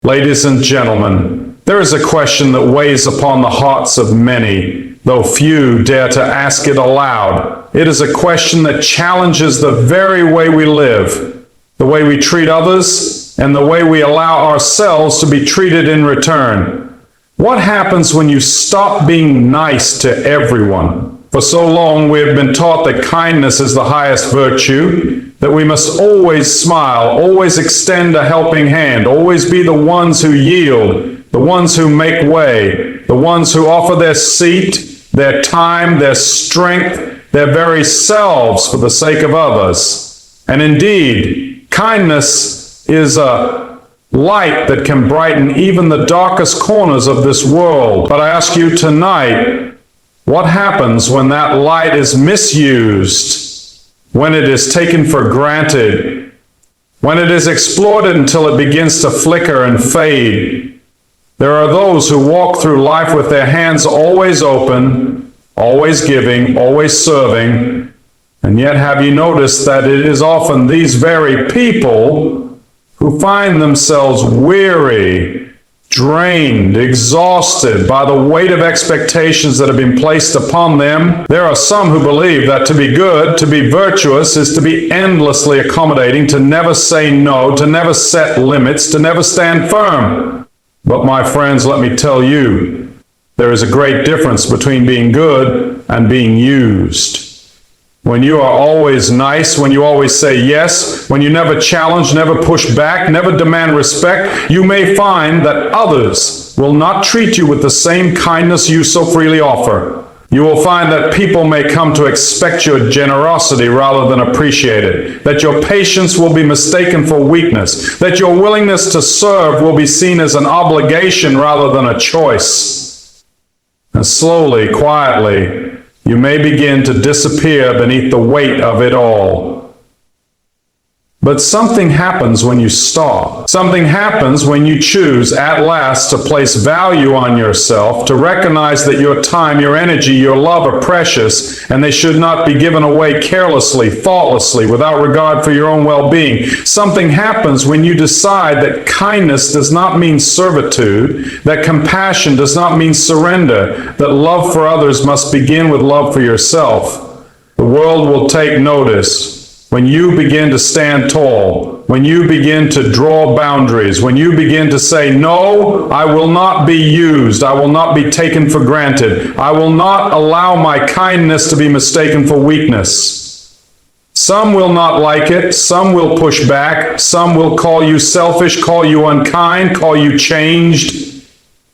Ladies and gentlemen, there is a question that weighs upon the hearts of many, though few dare to ask it aloud. It is a question that challenges the very way we live, the way we treat others, and the way we allow ourselves to be treated in return. What happens when you stop being nice to everyone? For so long we have been taught that kindness is the highest virtue, that we must always smile, always extend a helping hand, always be the ones who yield, the ones who make way, the ones who offer their seat, their time, their strength, their very selves for the sake of others. And indeed, kindness is a light that can brighten even the darkest corners of this world. But I ask you tonight, what happens when that light is misused, when it is taken for granted, when it is exploited until it begins to flicker and fade? There are those who walk through life with their hands always open, always giving, always serving, and yet have you noticed that it is often these very people who find themselves weary, drained, exhausted by the weight of expectations that have been placed upon them? There are some who believe that to be good, to be virtuous, is to be endlessly accommodating, to never say no, to never set limits, to never stand firm. But my friends, let me tell you, there is a great difference between being good and being used. When you are always nice, when you always say yes, when you never challenge, never push back, never demand respect, you may find that others will not treat you with the same kindness you so freely offer. You will find that people may come to expect your generosity rather than appreciate it, that your patience will be mistaken for weakness, that your willingness to serve will be seen as an obligation rather than a choice. And slowly, quietly, you may begin to disappear beneath the weight of it all. But something happens when you stop. Something happens when you choose at last to place value on yourself, to recognize that your time, your energy, your love are precious, and they should not be given away carelessly, thoughtlessly, without regard for your own well-being. Something happens when you decide that kindness does not mean servitude, that compassion does not mean surrender, that love for others must begin with love for yourself. The world will take notice when you begin to stand tall, when you begin to draw boundaries, when you begin to say, no, I will not be used, I will not be taken for granted, I will not allow my kindness to be mistaken for weakness. Some will not like it, some will push back, some will call you selfish, call you unkind, call you changed.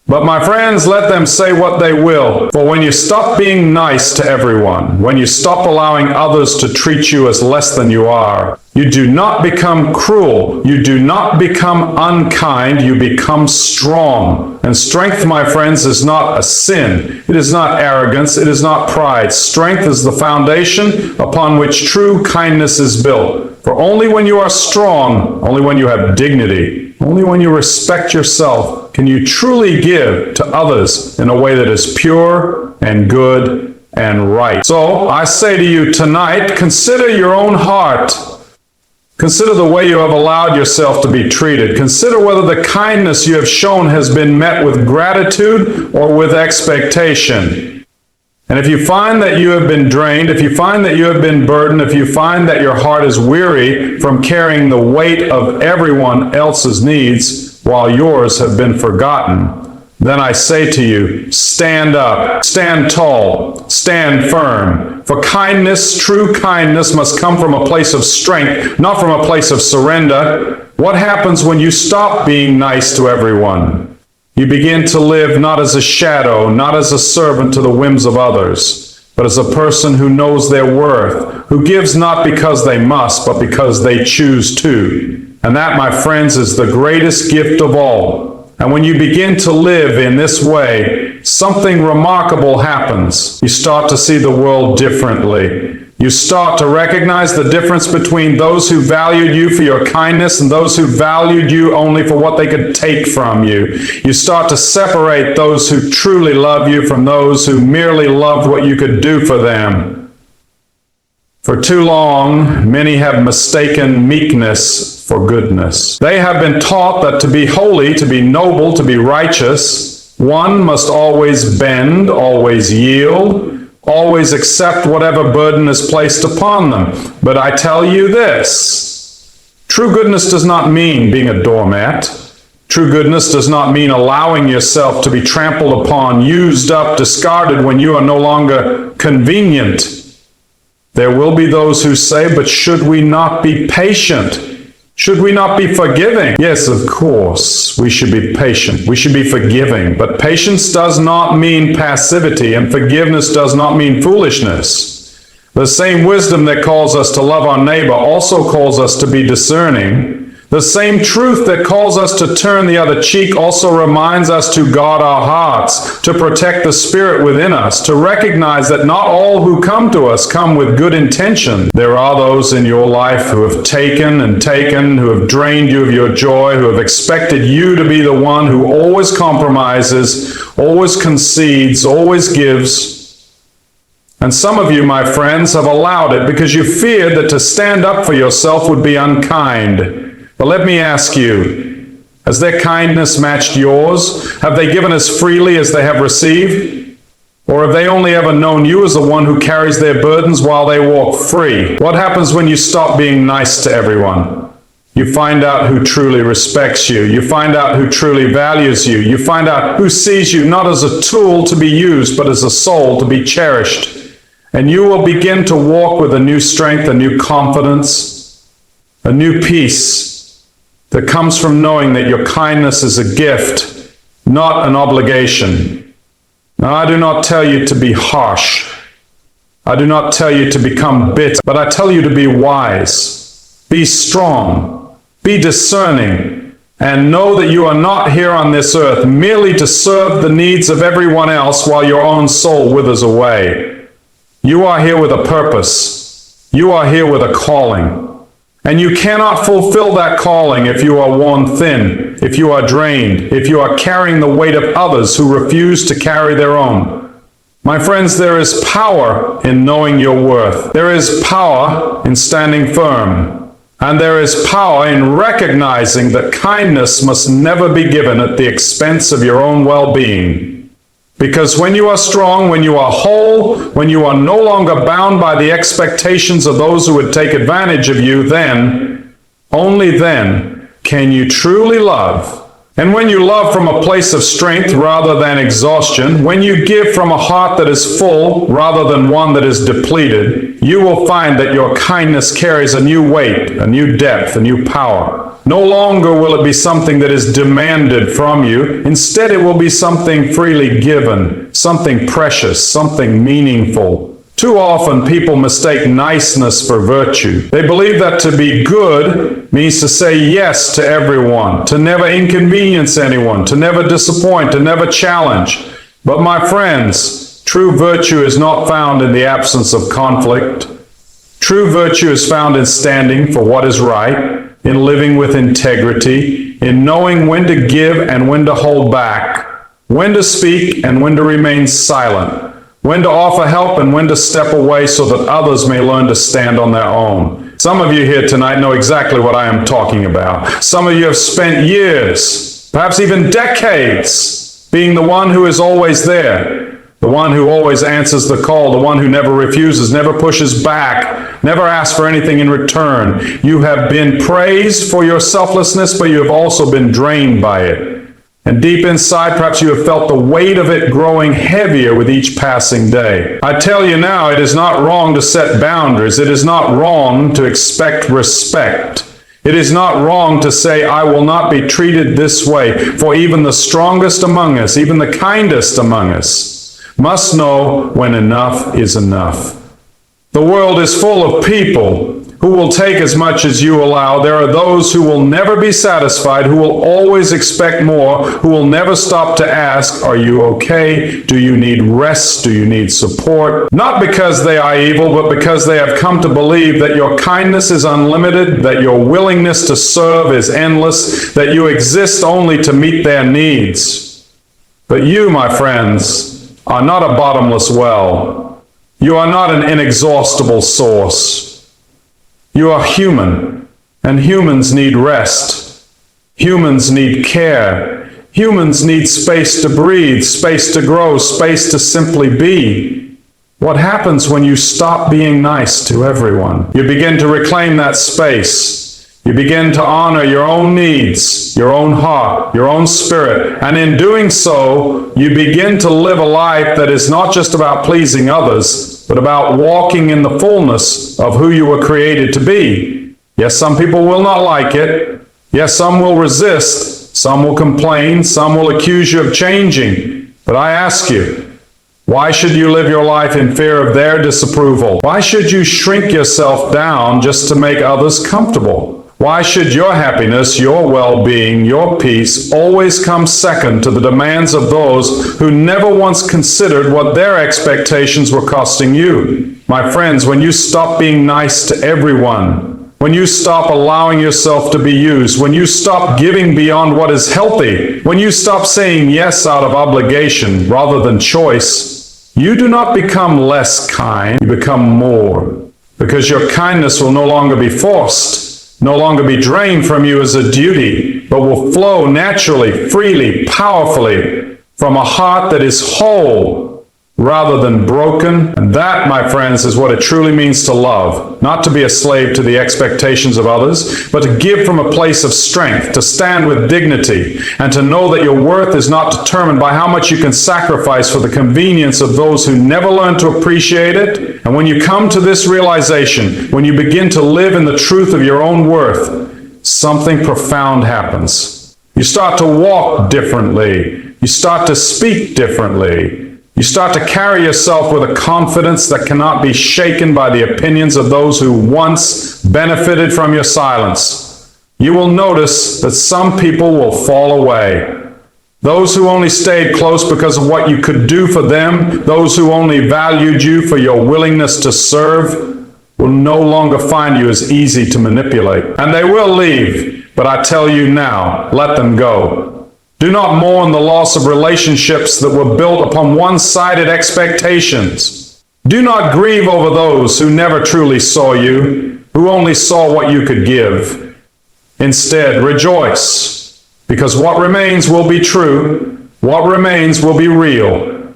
But my friends, let them say what they will. For when you stop being nice to everyone, when you stop allowing others to treat you as less than you are, you do not become cruel. You do not become unkind. You become strong. And strength, my friends, is not a sin. It is not arrogance. It is not pride. Strength is the foundation upon which true kindness is built. For only when you are strong, only when you have dignity, only when you respect yourself, can you truly give to others in a way that is pure and good and right. So I say to you tonight, consider your own heart. Consider the way you have allowed yourself to be treated. Consider whether the kindness you have shown has been met with gratitude or with expectation. And if you find that you have been drained, if you find that you have been burdened, if you find that your heart is weary from carrying the weight of everyone else's needs while yours have been forgotten, then I say to you, stand up, stand tall, stand firm. For kindness, true kindness, must come from a place of strength, not from a place of surrender. What happens when you stop being nice to everyone? You begin to live not as a shadow, not as a servant to the whims of others, but as a person who knows their worth, who gives not because they must, but because they choose to. And that, my friends, is the greatest gift of all. And when you begin to live in this way, something remarkable happens. You start to see the world differently. You start to recognize the difference between those who valued you for your kindness and those who valued you only for what they could take from you. You start to separate those who truly love you from those who merely loved what you could do for them. For too long, many have mistaken meekness for goodness. They have been taught that to be holy, to be noble, to be righteous, one must always bend, always yield, always accept whatever burden is placed upon them. But I tell you this, true goodness does not mean being a doormat. True goodness does not mean allowing yourself to be trampled upon, used up, discarded when you are no longer convenient. There will be those who say, but should we not be patient? Should we not be forgiving? Yes, of course, we should be patient. We should be forgiving. But patience does not mean passivity, and forgiveness does not mean foolishness. The same wisdom that calls us to love our neighbor also calls us to be discerning. The same truth that calls us to turn the other cheek also reminds us to guard our hearts, to protect the spirit within us, to recognize that not all who come to us come with good intention. There are those in your life who have taken, who have drained you of your joy, who have expected you to be the one who always compromises, always concedes, always gives. And some of you, my friends, have allowed it because you feared that to stand up for yourself would be unkind. But let me ask you, has their kindness matched yours? Have they given as freely as they have received? Or have they only ever known you as the one who carries their burdens while they walk free? What happens when you stop being nice to everyone? You find out who truly respects you. You find out who truly values you. You find out who sees you not as a tool to be used, but as a soul to be cherished. And you will begin to walk with a new strength, a new confidence, a new peace that comes from knowing that your kindness is a gift, not an obligation. Now, I do not tell you to be harsh. I do not tell you to become bitter, but I tell you to be wise, be strong, be discerning, and know that you are not here on this earth merely to serve the needs of everyone else while your own soul withers away. You are here with a purpose. You are here with a calling. And you cannot fulfill that calling if you are worn thin, if you are drained, if you are carrying the weight of others who refuse to carry their own. My friends, there is power in knowing your worth. There is power in standing firm. And there is power in recognizing that kindness must never be given at the expense of your own well-being. Because when you are strong, when you are whole, when you are no longer bound by the expectations of those who would take advantage of you, then, only then, can you truly love. And when you love from a place of strength rather than exhaustion, when you give from a heart that is full rather than one that is depleted, you will find that your kindness carries a new weight, a new depth, a new power. No longer will it be something that is demanded from you. Instead, it will be something freely given, something precious, something meaningful. Too often, people mistake niceness for virtue. They believe that to be good means to say yes to everyone, to never inconvenience anyone, to never disappoint, to never challenge. But my friends, true virtue is not found in the absence of conflict. True virtue is found in standing for what is right, in living with integrity, in knowing when to give and when to hold back, when to speak and when to remain silent, when to offer help and when to step away so that others may learn to stand on their own. Some of you here tonight know exactly what I am talking about. Some of you have spent years, perhaps even decades, being the one who is always there, the one who always answers the call, the one who never refuses, never pushes back, never asks for anything in return. You have been praised for your selflessness, but you have also been drained by it. And deep inside, perhaps you have felt the weight of it growing heavier with each passing day. I tell you now, it is not wrong to set boundaries. It is not wrong to expect respect. It is not wrong to say, I will not be treated this way, for even the strongest among us, even the kindest among us, must know when enough is enough. The world is full of people who will take as much as you allow. There are those who will never be satisfied, who will always expect more, who will never stop to ask, are you okay? Do you need rest? Do you need support? Not because they are evil, but because they have come to believe that your kindness is unlimited, that your willingness to serve is endless, that you exist only to meet their needs. But you, my friends, are not a bottomless well. You are not an inexhaustible source. You are human, and humans need rest. Humans need care. Humans need space to breathe, space to grow, space to simply be. What happens when you stop being nice to everyone? You begin to reclaim that space. You begin to honor your own needs, your own heart, your own spirit, and in doing so, you begin to live a life that is not just about pleasing others, but about walking in the fullness of who you were created to be. Yes, some people will not like it. Yes, some will resist. Some will complain. Some will accuse you of changing. But I ask you, why should you live your life in fear of their disapproval? Why should you shrink yourself down just to make others comfortable? Why should your happiness, your well-being, your peace always come second to the demands of those who never once considered what their expectations were costing you? My friends, when you stop being nice to everyone, when you stop allowing yourself to be used, when you stop giving beyond what is healthy, when you stop saying yes out of obligation rather than choice, you do not become less kind, you become more. Because your kindness will no longer be forced, no longer be drained from you as a duty, but will flow naturally, freely, powerfully from a heart that is whole rather than broken. And that, my friends, is what it truly means to love. Not to be a slave to the expectations of others, but to give from a place of strength, to stand with dignity, and to know that your worth is not determined by how much you can sacrifice for the convenience of those who never learn to appreciate it. And when you come to this realization, when you begin to live in the truth of your own worth, something profound happens. You start to walk differently. You start to speak differently. You start to carry yourself with a confidence that cannot be shaken by the opinions of those who once benefited from your silence. You will notice that some people will fall away. Those who only stayed close because of what you could do for them, those who only valued you for your willingness to serve, will no longer find you as easy to manipulate. And they will leave, but I tell you now, let them go. Do not mourn the loss of relationships that were built upon one-sided expectations. Do not grieve over those who never truly saw you, who only saw what you could give. Instead, rejoice, because what remains will be true, what remains will be real.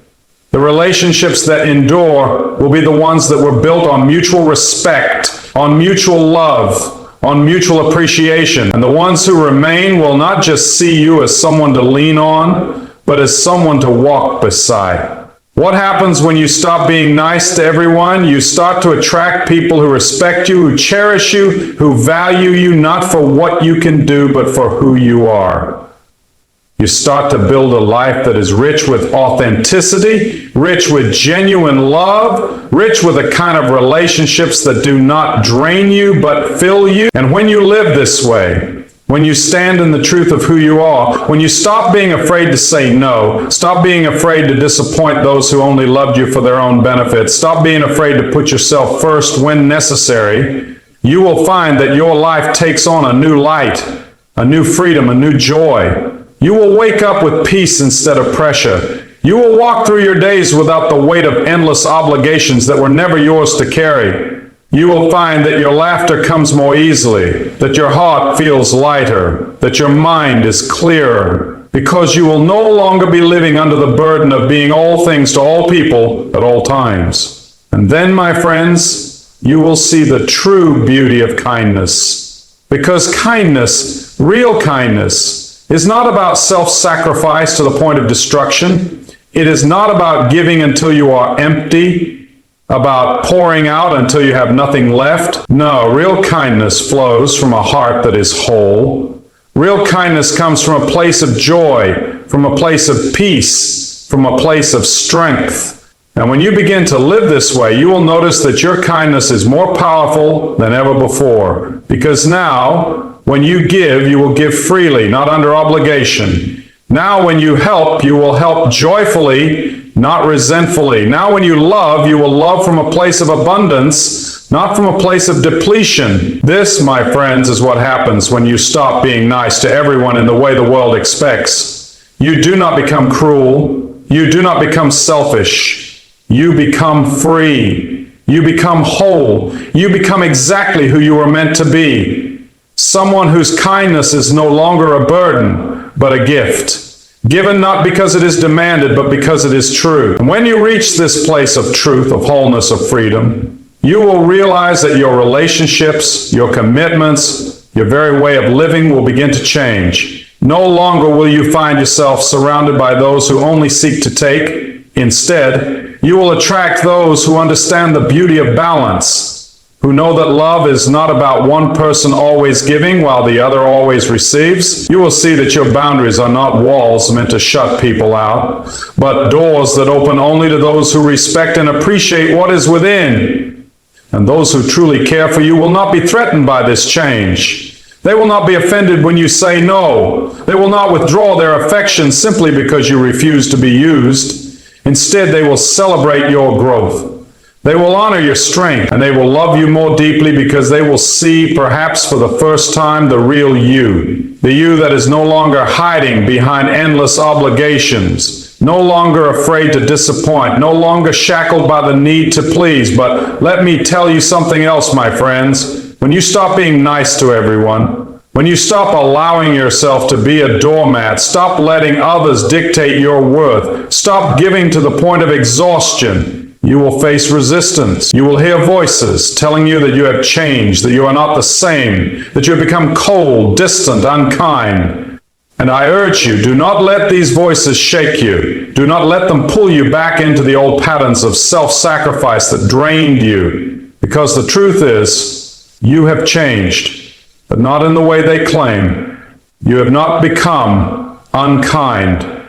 The relationships that endure will be the ones that were built on mutual respect, on mutual love, on mutual appreciation. And the ones who remain will not just see you as someone to lean on, but as someone to walk beside. What happens when you stop being nice to everyone? You start to attract people who respect you, who cherish you, who value you not for what you can do, but for who you are. You start to build a life that is rich with authenticity, rich with genuine love, rich with a kind of relationships that do not drain you but fill you. And when you live this way, when you stand in the truth of who you are, when you stop being afraid to say no, stop being afraid to disappoint those who only loved you for their own benefit, stop being afraid to put yourself first when necessary, you will find that your life takes on a new light, a new freedom, a new joy. You will wake up with peace instead of pressure. You will walk through your days without the weight of endless obligations that were never yours to carry. You will find that your laughter comes more easily, that your heart feels lighter, that your mind is clearer, because you will no longer be living under the burden of being all things to all people at all times. And then, my friends, you will see the true beauty of kindness. Because kindness, real kindness, is not about self-sacrifice to the point of destruction. It is not about giving until you are empty, about pouring out until you have nothing left. No, real kindness flows from a heart that is whole. Real kindness comes from a place of joy, from a place of peace, from a place of strength. And when you begin to live this way, you will notice that your kindness is more powerful than ever before. Because now, when you give, you will give freely, not under obligation. Now when you will help joyfully, not resentfully. Now when you will love from a place of abundance, not from a place of depletion. This, my friends, is what happens when you stop being nice to everyone in the way the world expects. You do not become cruel. You do not become selfish. You become free. You become whole. You become exactly who you were meant to be. Someone whose kindness is no longer a burden, but a gift. Given not because it is demanded, but because it is true. And when you reach this place of truth, of wholeness, of freedom, you will realize that your relationships, your commitments, your very way of living will begin to change. No longer will you find yourself surrounded by those who only seek to take. Instead, you will attract those who understand the beauty of balance, who know that love is not about one person always giving while the other always receives. You will see that your boundaries are not walls meant to shut people out, but doors that open only to those who respect and appreciate what is within. And those who truly care for you will not be threatened by this change. They will not be offended when you say no. They will not withdraw their affection simply because you refuse to be used. Instead, they will celebrate your growth. They will honor your strength, and they will love you more deeply because they will see, perhaps for the first time, the real you. The you that is no longer hiding behind endless obligations, no longer afraid to disappoint, no longer shackled by the need to please. But let me tell you something else, my friends. When you stop being nice to everyone, when you stop allowing yourself to be a doormat, stop letting others dictate your worth, stop giving to the point of exhaustion, you will face resistance. You will hear voices telling you that you have changed, that you are not the same, that you have become cold, distant, unkind. And I urge you, do not let these voices shake you. Do not let them pull you back into the old patterns of self-sacrifice that drained you. Because the truth is, you have changed. But not in the way they claim. You have not become unkind.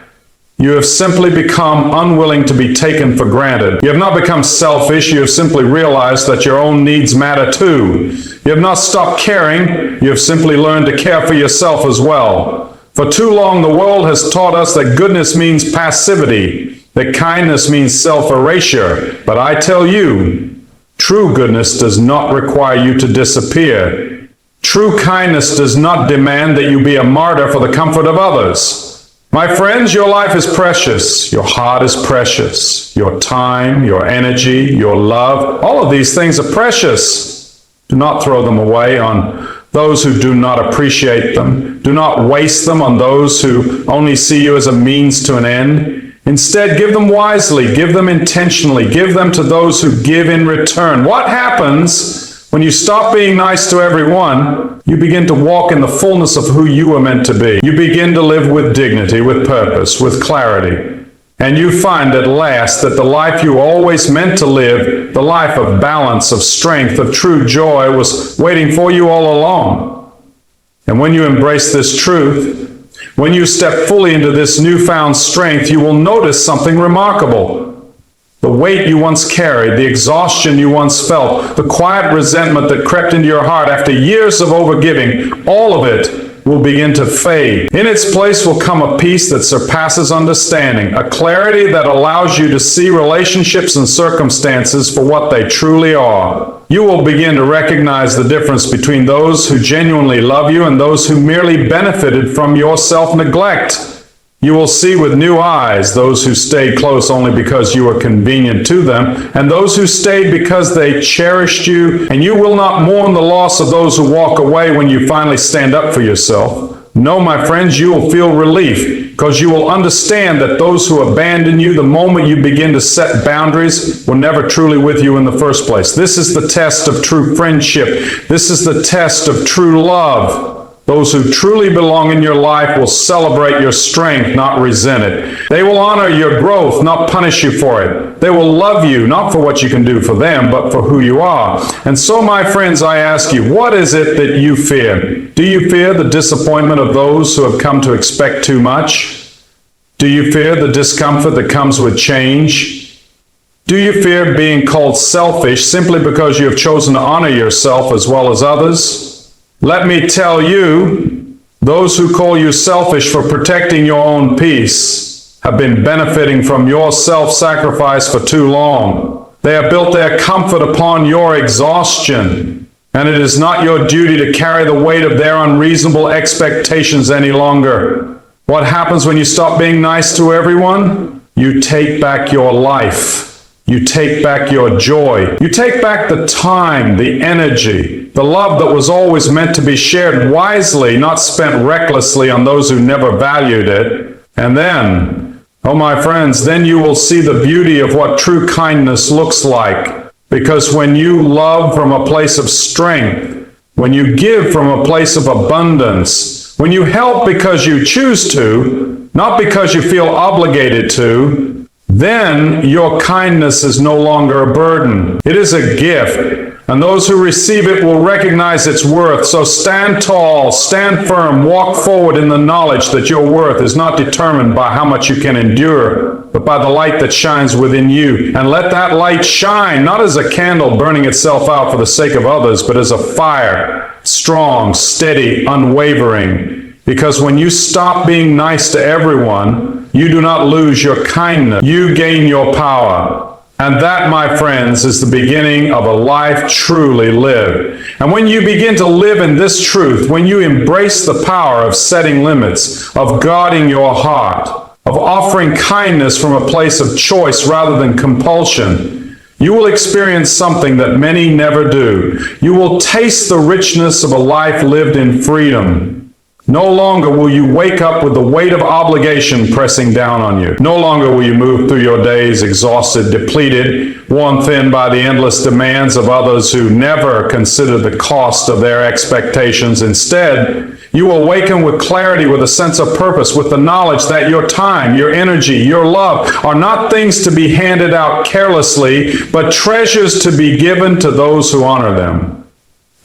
You have simply become unwilling to be taken for granted. You have not become selfish. You have simply realized that your own needs matter too. You have not stopped caring. You have simply learned to care for yourself as well. For too long, the world has taught us that goodness means passivity, that kindness means self-erasure. But I tell you, true goodness does not require you to disappear. True kindness does not demand that you be a martyr for the comfort of others. My friends, your life is precious. Your heart is precious. Your time, your energy, your love, all of these things are precious. Do not throw them away on those who do not appreciate them. Do not waste them on those who only see you as a means to an end. Instead, give them wisely, give them intentionally, give them to those who give in return. What happens when you stop being nice to everyone? You begin to walk in the fullness of who you were meant to be. You begin to live with dignity, with purpose, with clarity. And you find at last that the life you always meant to live, the life of balance, of strength, of true joy, was waiting for you all along. And when you embrace this truth, when you step fully into this newfound strength, you will notice something remarkable. The weight you once carried, the exhaustion you once felt, the quiet resentment that crept into your heart after years of overgiving, all of it will begin to fade. In its place will come a peace that surpasses understanding, a clarity that allows you to see relationships and circumstances for what they truly are. You will begin to recognize the difference between those who genuinely love you and those who merely benefited from your self-neglect. You will see with new eyes those who stayed close only because you were convenient to them, and those who stayed because they cherished you, and you will not mourn the loss of those who walk away when you finally stand up for yourself. No, my friends, you will feel relief, because you will understand that those who abandon you the moment you begin to set boundaries were never truly with you in the first place. This is the test of true friendship. This is the test of true love. Those who truly belong in your life will celebrate your strength, not resent it. They will honor your growth, not punish you for it. They will love you, not for what you can do for them, but for who you are. And so, my friends, I ask you, what is it that you fear? Do you fear the disappointment of those who have come to expect too much? Do you fear the discomfort that comes with change? Do you fear being called selfish simply because you have chosen to honor yourself as well as others? Let me tell you, those who call you selfish for protecting your own peace have been benefiting from your self-sacrifice for too long. They have built their comfort upon your exhaustion, and it is not your duty to carry the weight of their unreasonable expectations any longer. What happens when you stop being nice to everyone? You take back your life. You take back your joy. You take back the time, the energy, the love that was always meant to be shared wisely, not spent recklessly on those who never valued it. And then, oh my friends, then you will see the beauty of what true kindness looks like. Because when you love from a place of strength, when you give from a place of abundance, when you help because you choose to, not because you feel obligated to, then your kindness is no longer a burden. It is a gift, and those who receive it will recognize its worth. So stand tall, stand firm, walk forward in the knowledge that your worth is not determined by how much you can endure, but by the light that shines within you. And let that light shine, not as a candle burning itself out for the sake of others, but as a fire, strong, steady, unwavering. Because when you stop being nice to everyone, you do not lose your kindness. You gain your power. And that, my friends, is the beginning of a life truly lived. And when you begin to live in this truth, when you embrace the power of setting limits, of guarding your heart, of offering kindness from a place of choice rather than compulsion, you will experience something that many never do. You will taste the richness of a life lived in freedom. No longer will you wake up with the weight of obligation pressing down on you. No longer will you move through your days exhausted, depleted, worn thin by the endless demands of others who never consider the cost of their expectations. Instead, you will awaken with clarity, with a sense of purpose, with the knowledge that your time, your energy, your love are not things to be handed out carelessly, but treasures to be given to those who honor them.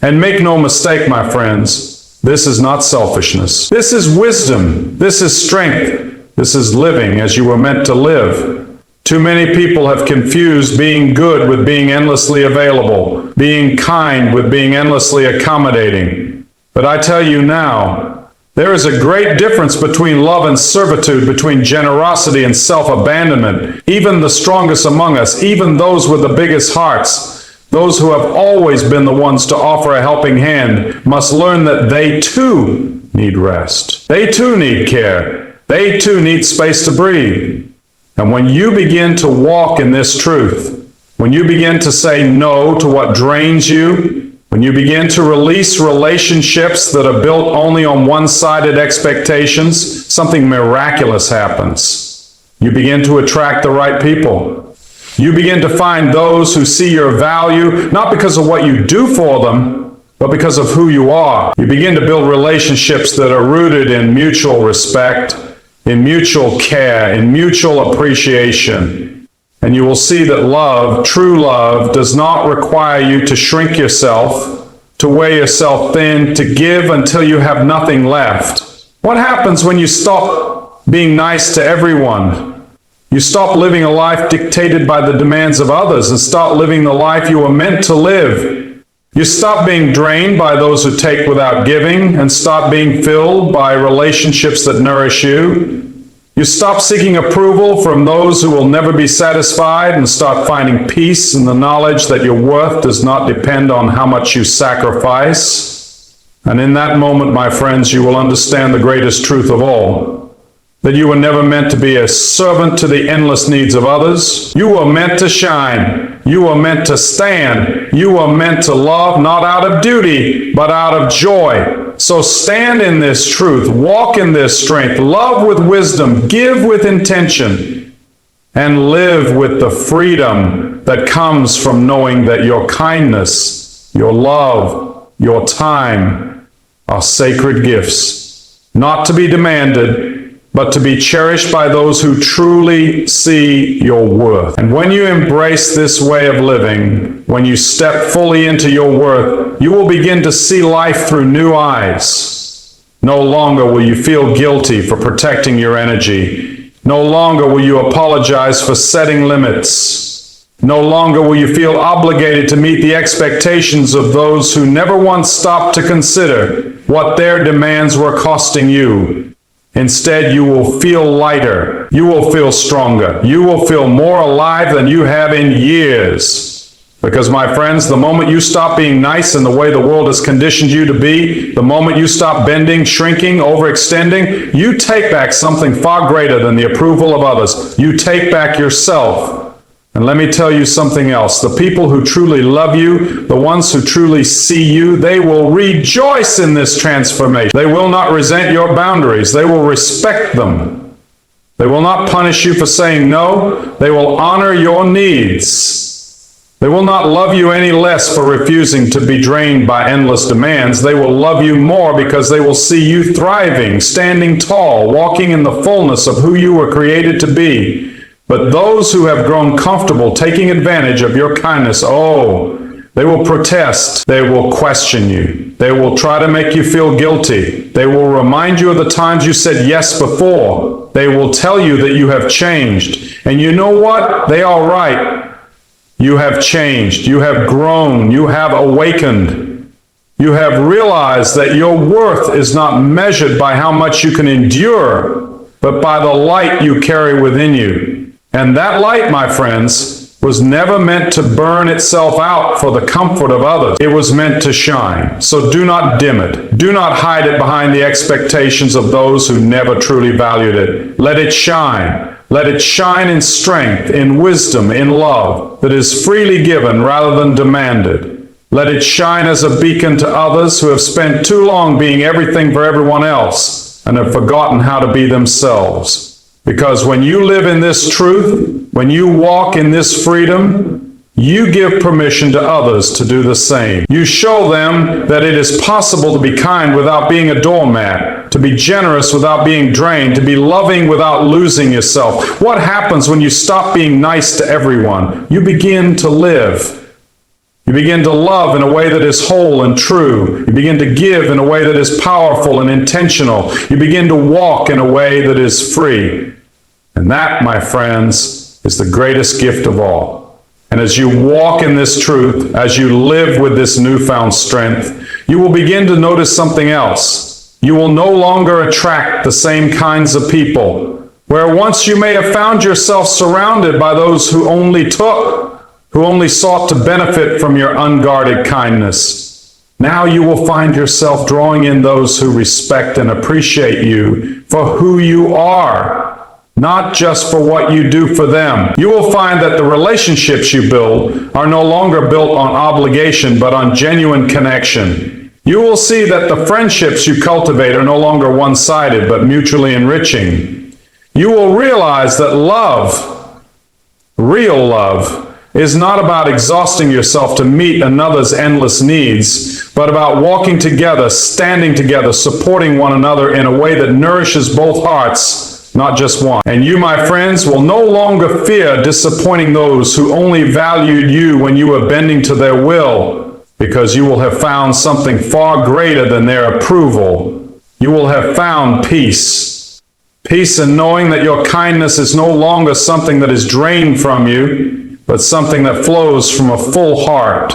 And make no mistake, my friends, this is not selfishness. This is wisdom. This is strength. This is living as you were meant to live. Too many people have confused being good with being endlessly available, being kind with being endlessly accommodating. But I tell you now, there is a great difference between love and servitude, between generosity and self-abandonment. Even the strongest among us, even those with the biggest hearts, those who have always been the ones to offer a helping hand, must learn that they too need rest. They too need care. They too need space to breathe. And when you begin to walk in this truth, when you begin to say no to what drains you, when you begin to release relationships that are built only on one-sided expectations, something miraculous happens. You begin to attract the right people. You begin to find those who see your value, not because of what you do for them, but because of who you are. You begin to build relationships that are rooted in mutual respect, in mutual care, in mutual appreciation. And you will see that love, true love, does not require you to shrink yourself, to wear yourself thin, to give until you have nothing left. What happens when you stop being nice to everyone? You stop living a life dictated by the demands of others and start living the life you were meant to live. You stop being drained by those who take without giving and start being filled by relationships that nourish you. You stop seeking approval from those who will never be satisfied and start finding peace in the knowledge that your worth does not depend on how much you sacrifice. And in that moment, my friends, you will understand the greatest truth of all. That you were never meant to be a servant to the endless needs of others. You were meant to shine. You were meant to stand. You were meant to love, not out of duty, but out of joy. So stand in this truth, walk in this strength, love with wisdom, give with intention, and live with the freedom that comes from knowing that your kindness, your love, your time are sacred gifts, not to be demanded, but to be cherished by those who truly see your worth. And when you embrace this way of living, when you step fully into your worth, you will begin to see life through new eyes. No longer will you feel guilty for protecting your energy. No longer will you apologize for setting limits. No longer will you feel obligated to meet the expectations of those who never once stopped to consider what their demands were costing you. Instead, you will feel lighter. You will feel stronger. You will feel more alive than you have in years. Because, my friends, the moment you stop being nice in the way the world has conditioned you to be, the moment you stop bending, shrinking, overextending, you take back something far greater than the approval of others. You take back yourself. And let me tell you something else. The people who truly love you, the ones who truly see you, they will rejoice in this transformation. They will not resent your boundaries. They will respect them. They will not punish you for saying no. They will honor your needs. They will not love you any less for refusing to be drained by endless demands. They will love you more because they will see you thriving, standing tall, walking in the fullness of who you were created to be. But those who have grown comfortable taking advantage of your kindness, they will protest. They will question you. They will try to make you feel guilty. They will remind you of the times you said yes before. They will tell you that you have changed. And you know what? They are right. You have changed. You have grown. You have awakened. You have realized that your worth is not measured by how much you can endure, but by the light you carry within you. And that light, my friends, was never meant to burn itself out for the comfort of others. It was meant to shine. So do not dim it. Do not hide it behind the expectations of those who never truly valued it. Let it shine. Let it shine in strength, in wisdom, in love that is freely given rather than demanded. Let it shine as a beacon to others who have spent too long being everything for everyone else and have forgotten how to be themselves. Because when you live in this truth, when you walk in this freedom, you give permission to others to do the same. You show them that it is possible to be kind without being a doormat, to be generous without being drained, to be loving without losing yourself. What happens when you stop being nice to everyone? You begin to live. You begin to love in a way that is whole and true. You begin to give in a way that is powerful and intentional. You begin to walk in a way that is free. And that, my friends, is the greatest gift of all. And as you walk in this truth, as you live with this newfound strength, you will begin to notice something else. You will no longer attract the same kinds of people. Where once you may have found yourself surrounded by those who only sought to benefit from your unguarded kindness. Now you will find yourself drawing in those who respect and appreciate you for who you are, not just for what you do for them. You will find that the relationships you build are no longer built on obligation, but on genuine connection. You will see that the friendships you cultivate are no longer one-sided, but mutually enriching. You will realize that love, real love, is not about exhausting yourself to meet another's endless needs, but about walking together, standing together, supporting one another in a way that nourishes both hearts, not just one. And you, my friends, will no longer fear disappointing those who only valued you when you were bending to their will, because you will have found something far greater than their approval. You will have found peace. Peace in knowing that your kindness is no longer something that is drained from you, but something that flows from a full heart.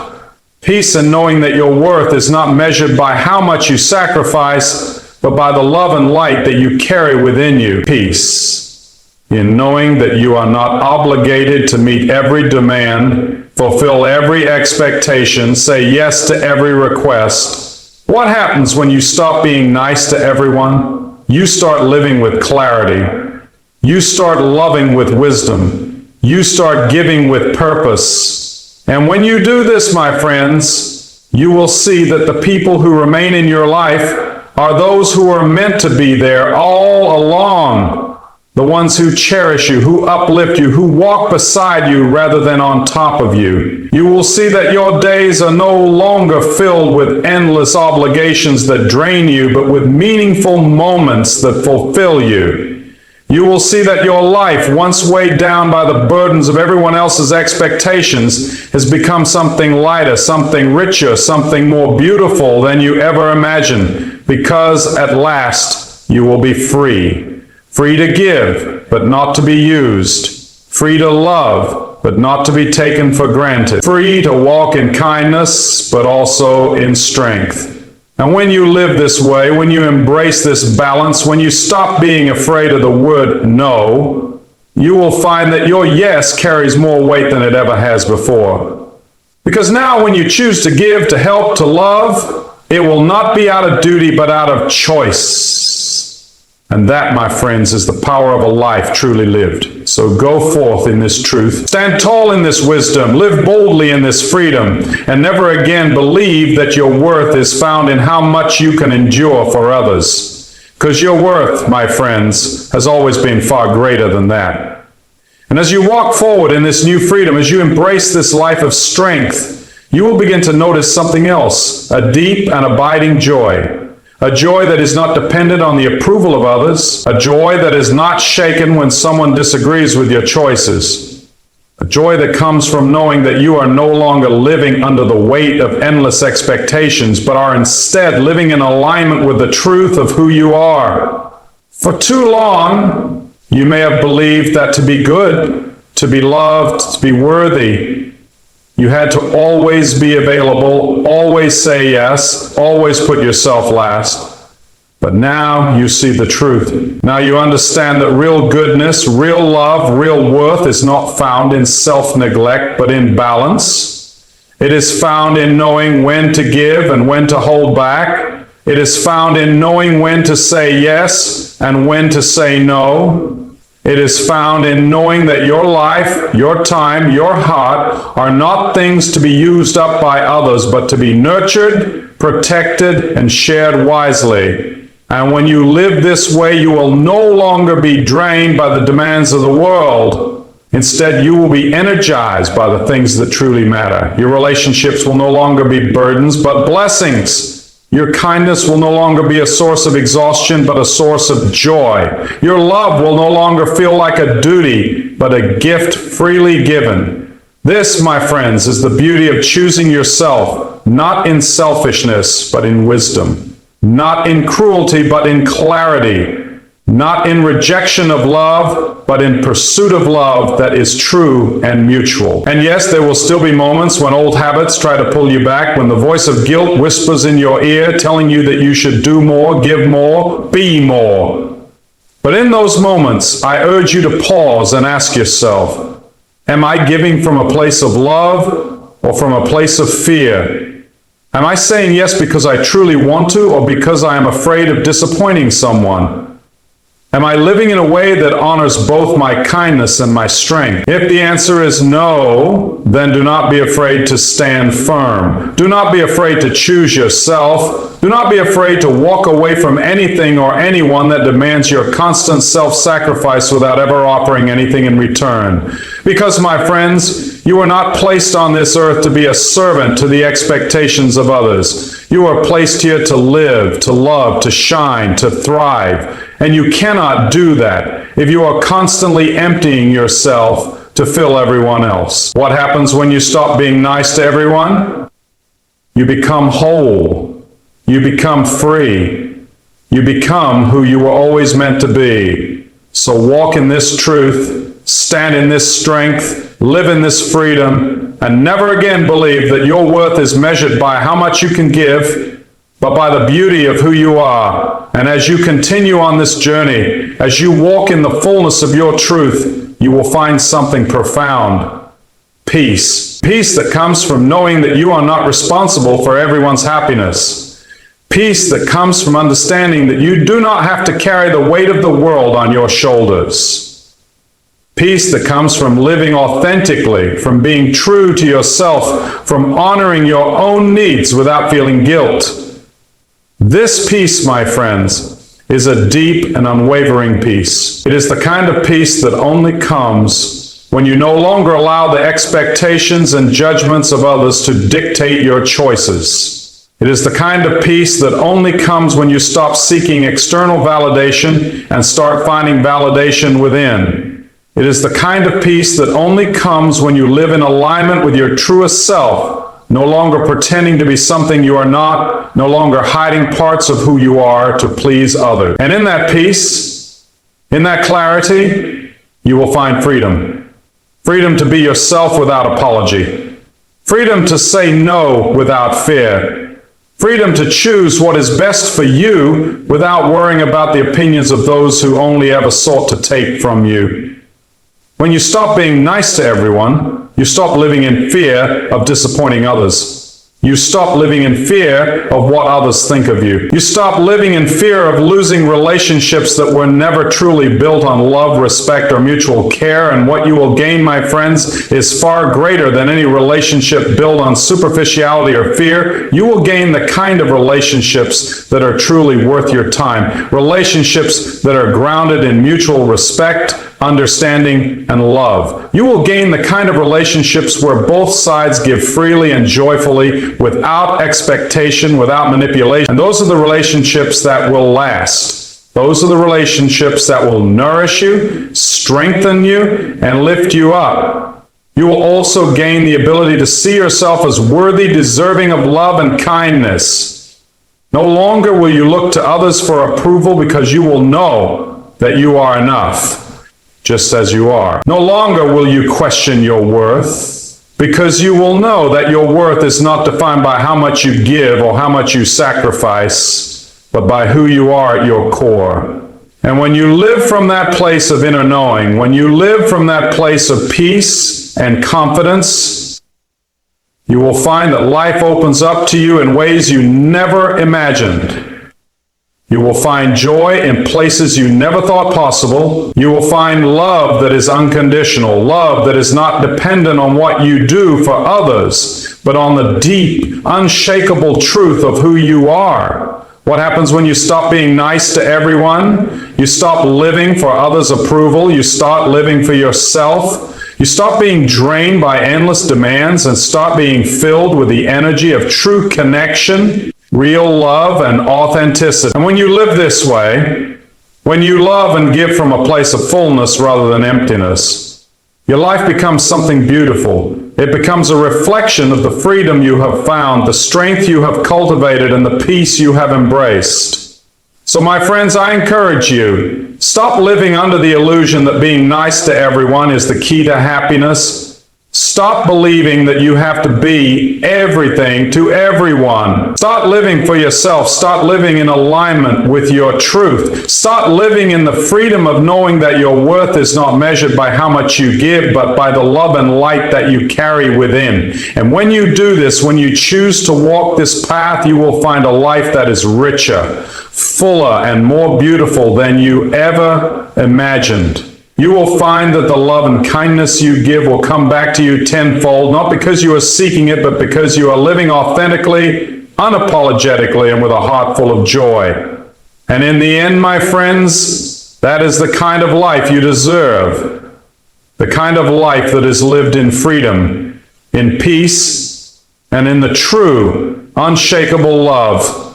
Peace in knowing that your worth is not measured by how much you sacrifice, but by the love and light that you carry within you. Peace in knowing that you are not obligated to meet every demand, fulfill every expectation, say yes to every request. What happens when you stop being nice to everyone? You start living with clarity. You start loving with wisdom. You start giving with purpose. And when you do this, my friends, you will see that the people who remain in your life are those who are meant to be there all along. The ones who cherish you, who uplift you, who walk beside you rather than on top of you. You will see that your days are no longer filled with endless obligations that drain you, but with meaningful moments that fulfill you. You will see that your life, once weighed down by the burdens of everyone else's expectations, has become something lighter, something richer, something more beautiful than you ever imagined, because at last you will be free. Free to give, but not to be used. Free to love, but not to be taken for granted. Free to walk in kindness, but also in strength. And when you live this way, when you embrace this balance, when you stop being afraid of the word no, you will find that your yes carries more weight than it ever has before. Because now when you choose to give, to help, to love, it will not be out of duty, but out of choice. And that, my friends, is the power of a life truly lived. So go forth in this truth. Stand tall in this wisdom. Live boldly in this freedom. And never again believe that your worth is found in how much you can endure for others. Because your worth, my friends, has always been far greater than that. And as you walk forward in this new freedom, as you embrace this life of strength, you will begin to notice something else, a deep and abiding joy. A joy that is not dependent on the approval of others. A joy that is not shaken when someone disagrees with your choices. A joy that comes from knowing that you are no longer living under the weight of endless expectations, but are instead living in alignment with the truth of who you are. For too long, you may have believed that to be good, to be loved, to be worthy, you had to always be available, always say yes, always put yourself last. But now you see the truth. Now you understand that real goodness, real love, real worth is not found in self-neglect, but in balance. It is found in knowing when to give and when to hold back. It is found in knowing when to say yes and when to say no. It is found in knowing that your life, your time, your heart are not things to be used up by others, but to be nurtured, protected, and shared wisely. And when you live this way, you will no longer be drained by the demands of the world. Instead, you will be energized by the things that truly matter. Your relationships will no longer be burdens, but blessings. Your kindness will no longer be a source of exhaustion, but a source of joy. Your love will no longer feel like a duty, but a gift freely given. This, my friends, is the beauty of choosing yourself, not in selfishness, but in wisdom. Not in cruelty, but in clarity. Not in rejection of love, but in pursuit of love that is true and mutual. And yes, there will still be moments when old habits try to pull you back, when the voice of guilt whispers in your ear, telling you that you should do more, give more, be more. But in those moments, I urge you to pause and ask yourself, am I giving from a place of love or from a place of fear? Am I saying yes because I truly want to, or because I am afraid of disappointing someone? Am I living in a way that honors both my kindness and my strength? If the answer is no, then do not be afraid to stand firm. Do not be afraid to choose yourself. Do not be afraid to walk away from anything or anyone that demands your constant self-sacrifice without ever offering anything in return. Because, my friends, you are not placed on this earth to be a servant to the expectations of others. You are placed here to live, to love, to shine, to thrive. And you cannot do that if you are constantly emptying yourself to fill everyone else. What happens when you stop being nice to everyone? You become whole. You become free. You become who you were always meant to be. So walk in this truth, stand in this strength, live in this freedom, and never again believe that your worth is measured by how much you can give, but by the beauty of who you are. And as you continue on this journey, as you walk in the fullness of your truth, you will find something profound. Peace. Peace that comes from knowing that you are not responsible for everyone's happiness. Peace that comes from understanding that you do not have to carry the weight of the world on your shoulders. Peace that comes from living authentically, from being true to yourself, from honoring your own needs without feeling guilt. This peace, my friends, is a deep and unwavering peace. It is the kind of peace that only comes when you no longer allow the expectations and judgments of others to dictate your choices. It is the kind of peace that only comes when you stop seeking external validation and start finding validation within. It is the kind of peace that only comes when you live in alignment with your truest self, no longer pretending to be something you are not, no longer hiding parts of who you are to please others. And in that peace, in that clarity, you will find freedom. Freedom to be yourself without apology. Freedom to say no without fear. Freedom to choose what is best for you without worrying about the opinions of those who only ever sought to take from you. When you stop being nice to everyone, you stop living in fear of disappointing others. You stop living in fear of what others think of you. You stop living in fear of losing relationships that were never truly built on love, respect, or mutual care. And what you will gain, my friends, is far greater than any relationship built on superficiality or fear. You will gain the kind of relationships that are truly worth your time. Relationships that are grounded in mutual respect, understanding, and love. You will gain the kind of relationships where both sides give freely and joyfully, without expectation, without manipulation. And those are the relationships that will last. Those are the relationships that will nourish you, strengthen you, and lift you up. You will also gain the ability to see yourself as worthy, deserving of love and kindness. No longer will you look to others for approval, because you will know that you are enough, just as you are. No longer will you question your worth, because you will know that your worth is not defined by how much you give or how much you sacrifice, but by who you are at your core. And when you live from that place of inner knowing, when you live from that place of peace and confidence, you will find that life opens up to you in ways you never imagined. You will find joy in places you never thought possible. You will find love that is unconditional, love that is not dependent on what you do for others, but on the deep, unshakable truth of who you are. What happens when you stop being nice to everyone? You stop living for others' approval. You start living for yourself. You stop being drained by endless demands and start being filled with the energy of true connection, real love, and authenticity. And when you live this way, when you love and give from a place of fullness rather than emptiness, your life becomes something beautiful. It becomes a reflection of the freedom you have found, the strength you have cultivated, and the peace you have embraced. So, my friends, I encourage you, stop living under the illusion that being nice to everyone is the key to happiness. Stop believing that you have to be everything to everyone. Start living for yourself. Start living in alignment with your truth. Start living in the freedom of knowing that your worth is not measured by how much you give, but by the love and light that you carry within. And when you do this, when you choose to walk this path, you will find a life that is richer, fuller, and more beautiful than you ever imagined. You will find that the love and kindness you give will come back to you tenfold, not because you are seeking it, but because you are living authentically, unapologetically, and with a heart full of joy. And in the end, my friends, that is the kind of life you deserve. The kind of life that is lived in freedom, in peace, and in the true, unshakable love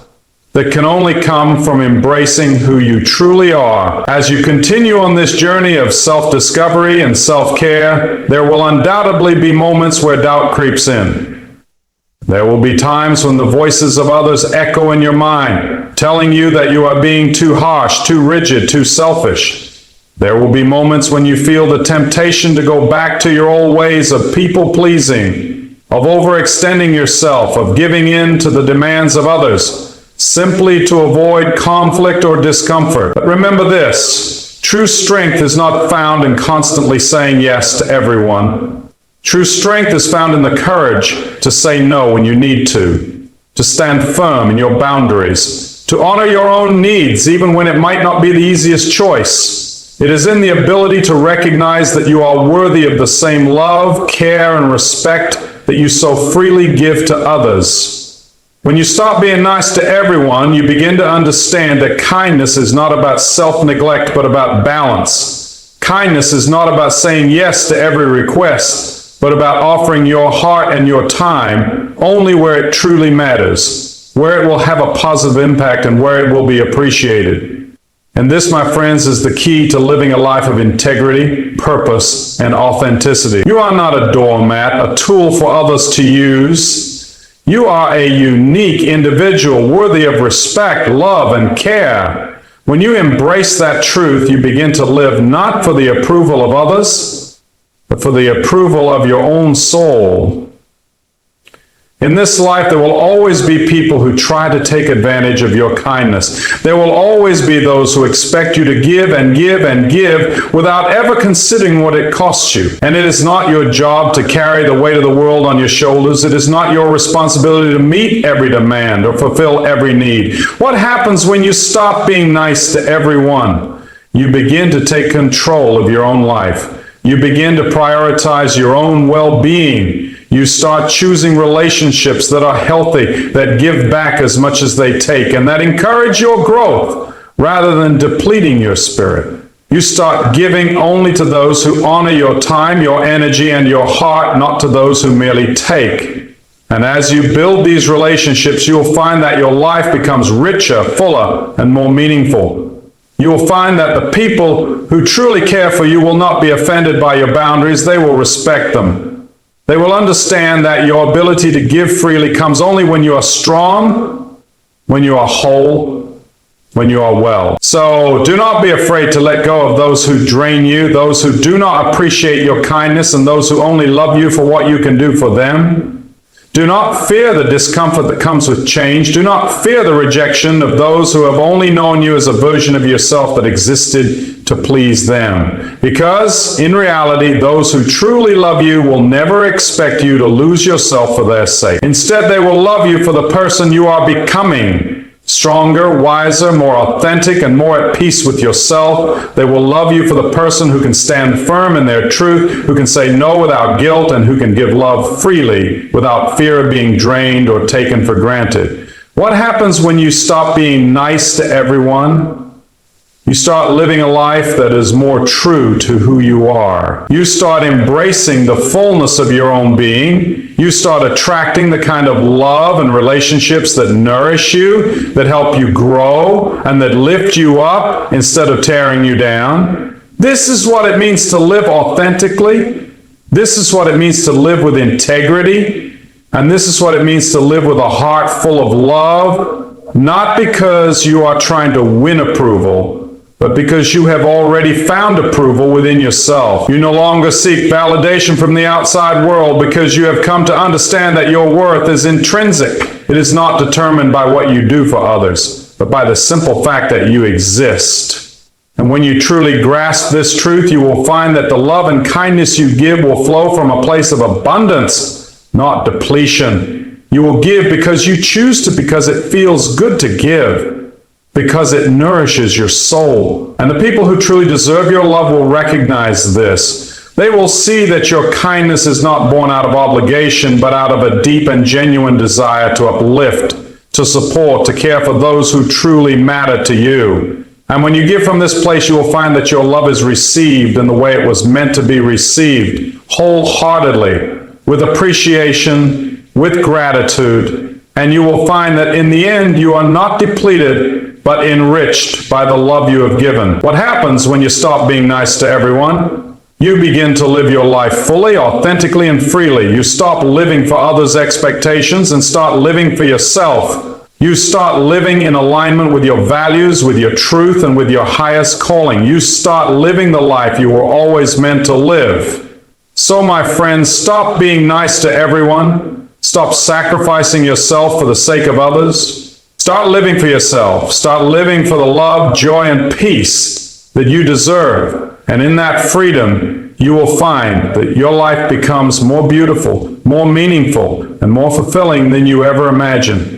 that can only come from embracing who you truly are. As you continue on this journey of self-discovery and self-care, there will undoubtedly be moments where doubt creeps in. There will be times when the voices of others echo in your mind, telling you that you are being too harsh, too rigid, too selfish. There will be moments when you feel the temptation to go back to your old ways of people-pleasing, of overextending yourself, of giving in to the demands of others, simply to avoid conflict or discomfort. But remember this, true strength is not found in constantly saying yes to everyone. True strength is found in the courage to say no when you need to stand firm in your boundaries, to honor your own needs even when it might not be the easiest choice. It is in the ability to recognize that you are worthy of the same love, care, and respect that you so freely give to others. When you stop being nice to everyone, you begin to understand that kindness is not about self-neglect, but about balance. Kindness is not about saying yes to every request, but about offering your heart and your time only where it truly matters, where it will have a positive impact and where it will be appreciated. And this, my friends, is the key to living a life of integrity, purpose, and authenticity. You are not a doormat, a tool for others to use. You are a unique individual worthy of respect, love, and care. When you embrace that truth, you begin to live not for the approval of others, but for the approval of your own soul. In this life, there will always be people who try to take advantage of your kindness. There will always be those who expect you to give and give and give without ever considering what it costs you. And it is not your job to carry the weight of the world on your shoulders. It is not your responsibility to meet every demand or fulfill every need. What happens when you stop being nice to everyone? You begin to take control of your own life. You begin to prioritize your own well-being. You start choosing relationships that are healthy, that give back as much as they take, and that encourage your growth rather than depleting your spirit. You start giving only to those who honor your time, your energy, and your heart, not to those who merely take. And as you build these relationships, you will find that your life becomes richer, fuller, and more meaningful. You will find that the people who truly care for you will not be offended by your boundaries. They will respect them. They will understand that your ability to give freely comes only when you are strong, when you are whole, when you are well. So do not be afraid to let go of those who drain you, those who do not appreciate your kindness, and those who only love you for what you can do for them. Do not fear the discomfort that comes with change. Do not fear the rejection of those who have only known you as a version of yourself that existed to please them. Because, in reality, those who truly love you will never expect you to lose yourself for their sake. Instead, they will love you for the person you are becoming. Stronger, wiser, more authentic, and more at peace with yourself. They will love you for the person who can stand firm in their truth, who can say no without guilt, and who can give love freely without fear of being drained or taken for granted. What happens when you stop being nice to everyone? You start living a life that is more true to who you are. You start embracing the fullness of your own being. You start attracting the kind of love and relationships that nourish you, that help you grow, and that lift you up instead of tearing you down. This is what it means to live authentically. This is what it means to live with integrity. And this is what it means to live with a heart full of love, not because you are trying to win approval, but because you have already found approval within yourself. You no longer seek validation from the outside world because you have come to understand that your worth is intrinsic. It is not determined by what you do for others, but by the simple fact that you exist. And when you truly grasp this truth, you will find that the love and kindness you give will flow from a place of abundance, not depletion. You will give because you choose to, because it feels good to give, because it nourishes your soul. And the people who truly deserve your love will recognize this. They will see that your kindness is not born out of obligation, but out of a deep and genuine desire to uplift, to support, to care for those who truly matter to you. And when you give from this place, you will find that your love is received in the way it was meant to be received, wholeheartedly, with appreciation, with gratitude. And you will find that in the end, you are not depleted, but enriched by the love you have given. What happens when you stop being nice to everyone? You begin to live your life fully, authentically, and freely. You stop living for others' expectations and start living for yourself. You start living in alignment with your values, with your truth, and with your highest calling. You start living the life you were always meant to live. So, my friends, stop being nice to everyone. Stop sacrificing yourself for the sake of others. Start living for yourself. Start living for the love, joy, and peace that you deserve. And in that freedom, you will find that your life becomes more beautiful, more meaningful, and more fulfilling than you ever imagined.